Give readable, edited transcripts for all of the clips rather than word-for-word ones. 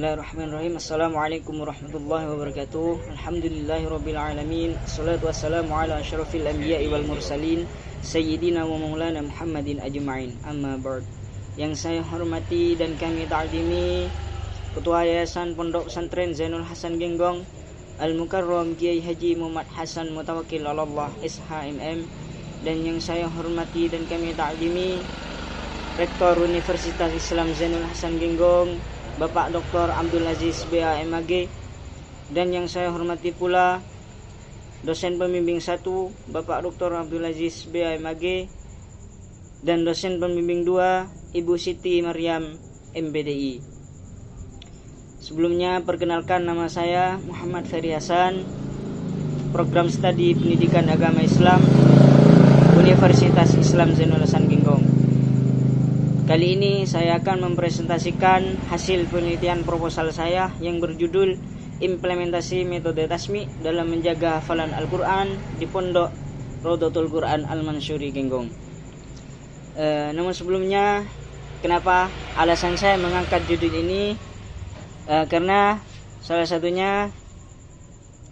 Bismillahirrahmanirrahim. Assalamualaikum warahmatullahi wabarakatuh. Alhamdulillahirabbil alamin. Wassalatu wassalamu ala asyrafil anbiya'i wal mursalin sayyidina wa maulana Muhammadin ajma'in. Amma ba'd. Yang saya hormati dan kami ta'zimi Ketua Yayasan Pondok Pesantren Zainul Hasan Genggong Al-Mukarram Kiai Haji Muhammad Hasan Mutawakkil Allah SHMM, dan yang saya hormati dan kami ta'zimi Rektor Universitas Islam Zainul Hasan Genggong Bapak Dr. Abdul Aziz BAMAG, dan yang saya hormati pula dosen pembimbing 1 Bapak Dr. Abdul Aziz BAMAG, dan dosen pembimbing 2 Ibu Siti Maryam MBDI. Sebelumnya perkenalkan, nama saya Muhammad Ferry Hasan, Program Studi Pendidikan Agama Islam Universitas Islam Zainul Hasan Genggong. Kali ini saya akan mempresentasikan hasil penelitian proposal saya yang berjudul Implementasi Metode Tasmi dalam Menjaga Hafalan Al-Quran di Pondok Rodotul Quran Al-Mansuri Genggong. Namun sebelumnya, kenapa alasan saya mengangkat judul ini? Karena salah satunya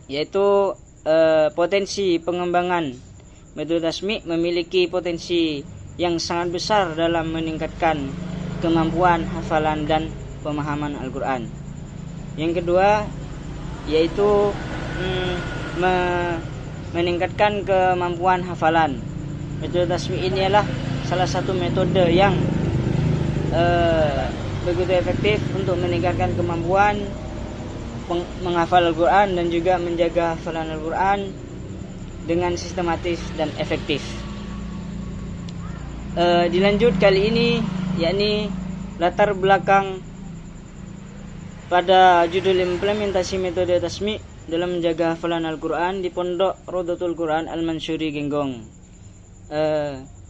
yaitu potensi pengembangan metode tasmi memiliki potensi yang sangat besar dalam meningkatkan kemampuan hafalan dan pemahaman Al-Quran. Yang kedua yaitu meningkatkan kemampuan hafalan. Metode tasmi ini adalah salah satu metode yang begitu efektif untuk meningkatkan kemampuan menghafal Al-Quran dan juga menjaga hafalan Al-Quran dengan sistematis dan efektif. Dilanjut kali ini, yakni latar belakang pada judul implementasi metode tasmi dalam menjaga hafalan Al-Quran di Pondok Rodotul Quran Al-Mansuri Genggong.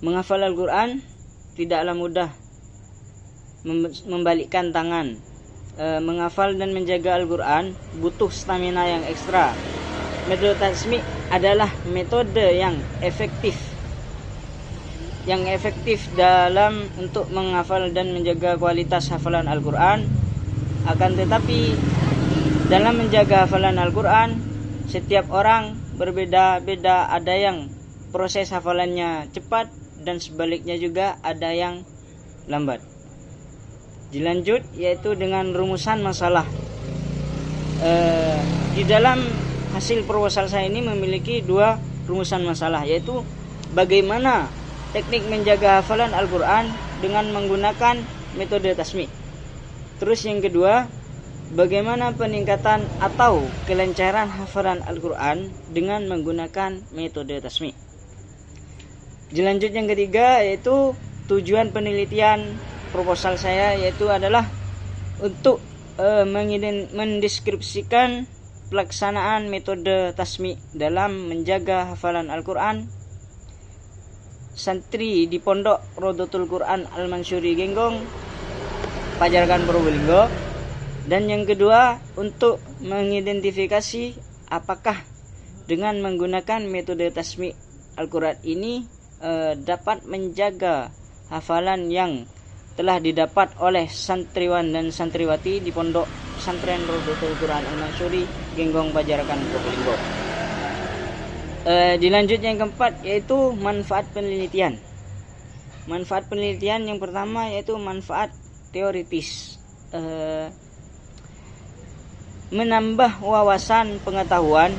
Menghafal Al-Quran tidaklah mudah, membalikkan tangan. Menghafal dan menjaga Al-Quran butuh stamina yang ekstra. Metode tasmi adalah metode yang efektif dalam untuk menghafal dan menjaga kualitas hafalan Al-Quran. Akan tetapi dalam menjaga hafalan Al-Quran, setiap orang berbeda-beda. Ada yang proses hafalannya cepat dan sebaliknya juga ada yang lambat. Dilanjut yaitu dengan rumusan masalah. Di dalam hasil proposal saya ini memiliki 2 rumusan masalah, yaitu bagaimana teknik menjaga hafalan Al-Quran dengan menggunakan metode tasmi. Terus yang kedua, bagaimana peningkatan atau kelancaran hafalan Al-Quran dengan menggunakan metode tasmi. Dilanjut yang ketiga yaitu tujuan penelitian proposal saya, yaitu adalah untuk mendeskripsikan pelaksanaan metode tasmi dalam menjaga hafalan Al-Quran santri di Pondok Rodotul Quran Al-Mansuri Genggong, Pajarkan Probolinggo. Dan yang kedua, untuk mengidentifikasi apakah dengan menggunakan metode tasmi Al-Quran ini dapat menjaga hafalan yang telah didapat oleh santriwan dan santriwati di Pondok Pesantren Rodotul Quran Al-Mansuri Genggong, Pajarkan Probolinggo. Dilanjut yang keempat yaitu manfaat penelitian. Manfaat penelitian yang pertama yaitu manfaat teoritis, menambah wawasan pengetahuan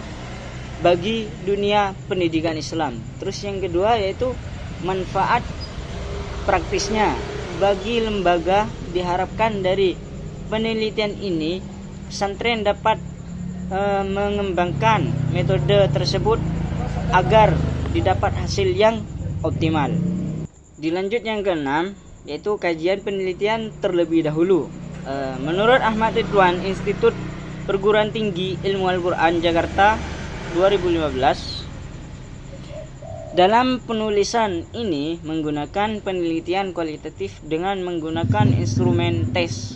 bagi dunia pendidikan Islam. Terus yang kedua yaitu manfaat praktisnya bagi lembaga. Diharapkan dari penelitian ini pesantren dapat mengembangkan metode tersebut agar didapat hasil yang optimal. Dilanjut yang keenam yaitu kajian penelitian terlebih dahulu. Menurut Ahmad Ridwan, Institut Perguruan Tinggi Ilmu Al-Quran Jakarta 2015, dalam penulisan ini menggunakan penelitian kualitatif dengan menggunakan instrumen tes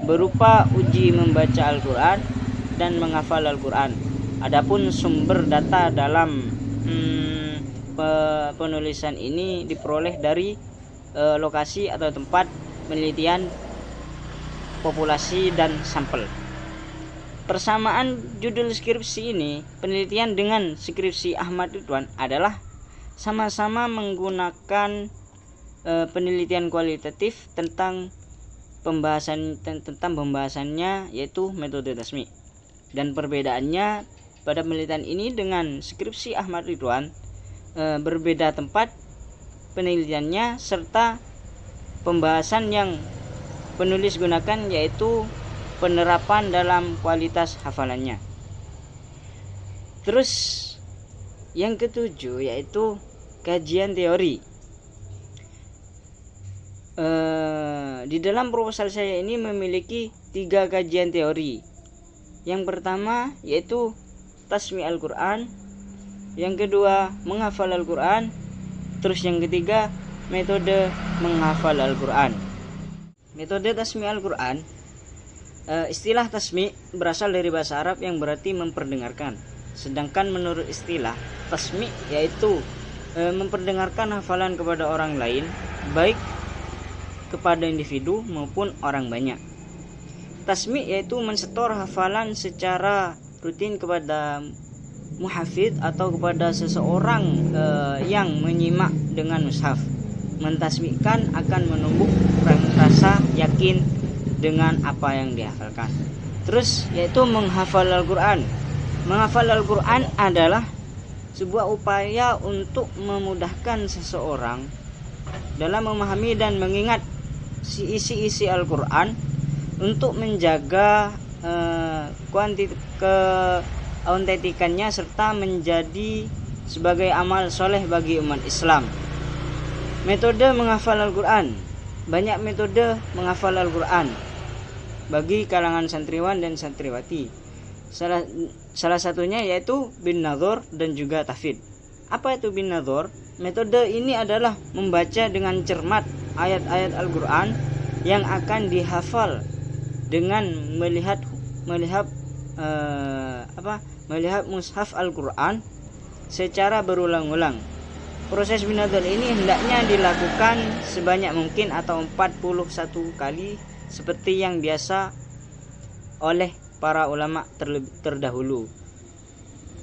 berupa uji membaca Al-Quran dan menghafal Al-Quran. Adapun sumber data dalam penulisan ini diperoleh dari lokasi atau tempat penelitian populasi dan sampel. Persamaan judul skripsi ini, penelitian dengan skripsi Ahmad Ridwan adalah sama-sama menggunakan penelitian kualitatif tentang pembahasannya yaitu metode tasmi. Dan perbedaannya pada penelitian ini dengan skripsi Ahmad Ridwan berbeda tempat penelitiannya serta pembahasan yang penulis gunakan yaitu penerapan dalam kualitas hafalannya. Terus yang ketujuh yaitu kajian teori. Di dalam proposal saya ini memiliki 3 kajian teori. Yang pertama yaitu tasmi Al-Quran, yang kedua menghafal Al-Quran, terus yang ketiga metode menghafal Al-Quran. Metode tasmi Al-Quran, istilah tasmi berasal dari bahasa Arab yang berarti memperdengarkan. Sedangkan menurut istilah tasmi yaitu memperdengarkan hafalan kepada orang lain, baik kepada individu maupun orang banyak. Tasmi yaitu mensetor hafalan secara rutin kepada muhafidz atau kepada seseorang yang menyimak dengan mushaf. Mentasmikan akan menumbuh rasa yakin dengan apa yang dihafalkan. Terus yaitu menghafal Al-Quran. Menghafal Al-Quran adalah sebuah upaya untuk memudahkan seseorang dalam memahami dan mengingat isi Al-Quran untuk menjaga keautentikannya serta menjadi sebagai amal soleh bagi umat Islam. Metode menghafal Al-Quran. Banyak metode menghafal Al-Quran bagi kalangan santriwan dan santriwati. Salah satunya yaitu bin nadhor dan juga tahfidz. Apa itu bin nadhor? Metode ini adalah membaca dengan cermat ayat-ayat Al-Quran yang akan dihafal dengan melihat mushaf Al-Quran secara berulang-ulang. Proses bin nadhor ini hendaknya dilakukan sebanyak mungkin atau 41 kali seperti yang biasa oleh para ulama terdahulu.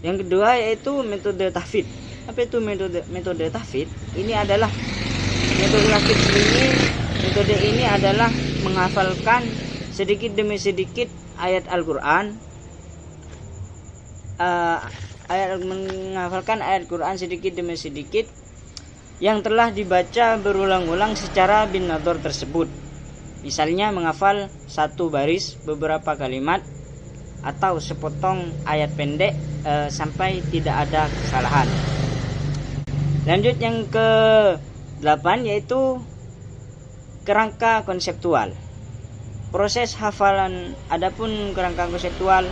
Yang kedua yaitu metode tahfidz. Apa itu metode tahfidz? Metode ini adalah menghafalkan sedikit demi sedikit ayat Al-Quran. Menghafalkan ayat Quran sedikit demi sedikit yang telah dibaca berulang-ulang secara bin nadhor tersebut. Misalnya menghafal satu baris beberapa kalimat atau sepotong ayat pendek sampai tidak ada kesalahan. Lanjut yang ke-8 yaitu kerangka konseptual. Proses hafalan, adapun kerangka konseptual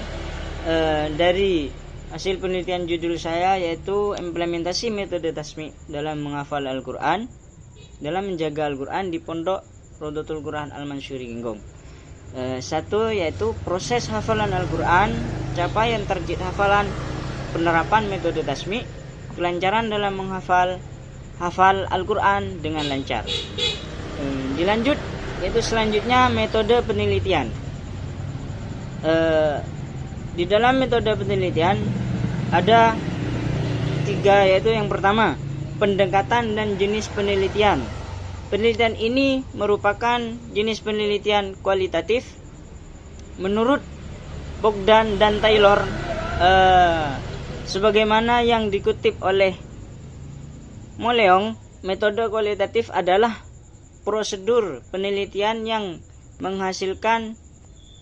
dari hasil penelitian judul saya yaitu implementasi metode tasmi dalam menghafal Al-Quran, dalam menjaga Al-Quran di Pondok Rodotul Quran Al-Mansyuri Genggong. Satu yaitu proses hafalan Al-Quran, capaian target hafalan, penerapan metode tasmi, kelancaran dalam menghafal Al-Quran dengan lancar. Dilanjut yaitu selanjutnya metode penelitian. Di dalam metode penelitian ada 3 yaitu yang pertama pendekatan dan jenis penelitian. Penelitian ini merupakan jenis penelitian kualitatif. Menurut Bogdan dan Taylor, sebagaimana yang dikutip oleh Moleong, metode kualitatif adalah prosedur penelitian yang menghasilkan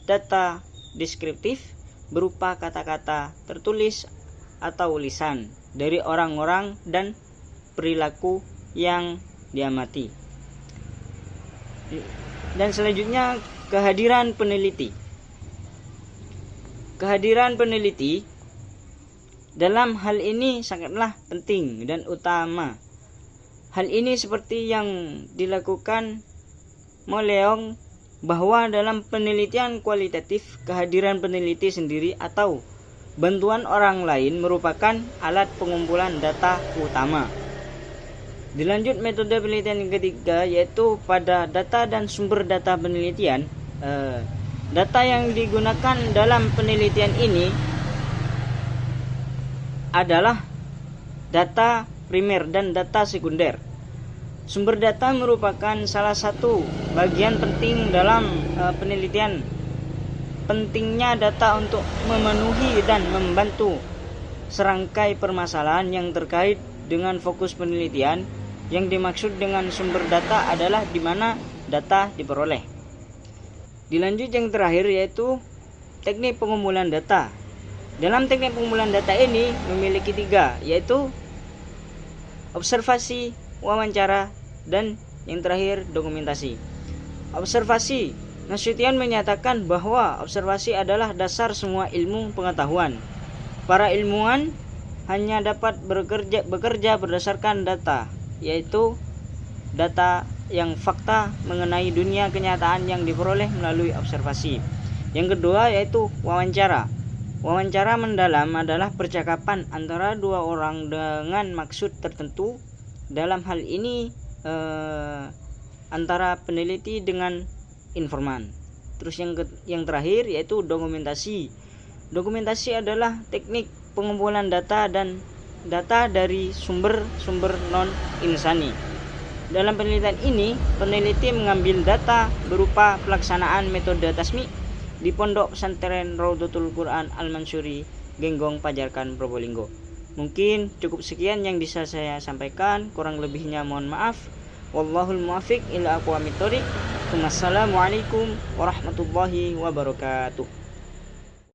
data deskriptif berupa kata-kata tertulis atau lisan dari orang-orang dan perilaku yang diamati. Dan selanjutnya kehadiran peneliti. Kehadiran peneliti dalam hal ini sangatlah penting dan utama. Hal ini seperti yang dilakukan Moleong, bahwa dalam penelitian kualitatif kehadiran peneliti sendiri atau bantuan orang lain merupakan alat pengumpulan data utama. Dilanjut metode penelitian yang ketiga yaitu pada data dan sumber data penelitian. Data yang digunakan dalam penelitian ini adalah data primer dan data sekunder. Sumber data merupakan salah satu bagian penting dalam penelitian. Pentingnya data untuk memenuhi dan membantu serangkai permasalahan yang terkait dengan fokus penelitian. Yang dimaksud dengan sumber data adalah di mana data diperoleh. Dilanjut yang terakhir yaitu teknik pengumpulan data. Dalam teknik pengumpulan data ini memiliki 3, yaitu observasi, wawancara, dan yang terakhir dokumentasi. Observasi, Nasution menyatakan bahwa observasi adalah dasar semua ilmu pengetahuan. Para ilmuwan hanya dapat bekerja berdasarkan data, yaitu data yang fakta mengenai dunia kenyataan yang diperoleh melalui observasi. Yang kedua yaitu wawancara. Wawancara mendalam adalah percakapan antara dua orang dengan maksud tertentu. Dalam hal ini antara peneliti dengan informan. Terus yang terakhir yaitu dokumentasi. Dokumentasi adalah teknik pengumpulan data dan data dari sumber-sumber non-insani. Dalam penelitian ini, peneliti mengambil data berupa pelaksanaan metode tasmi di Pondok Pesantren Raudhatul Quran Al-Mansuri, Genggong, Pajarkan, Probolinggo. Mungkin cukup sekian yang bisa saya sampaikan, kurang lebihnya mohon maaf. Wallahul muwaffiq ila aqwamit thoriq. Wassalamualaikum warahmatullahi wabarakatuh.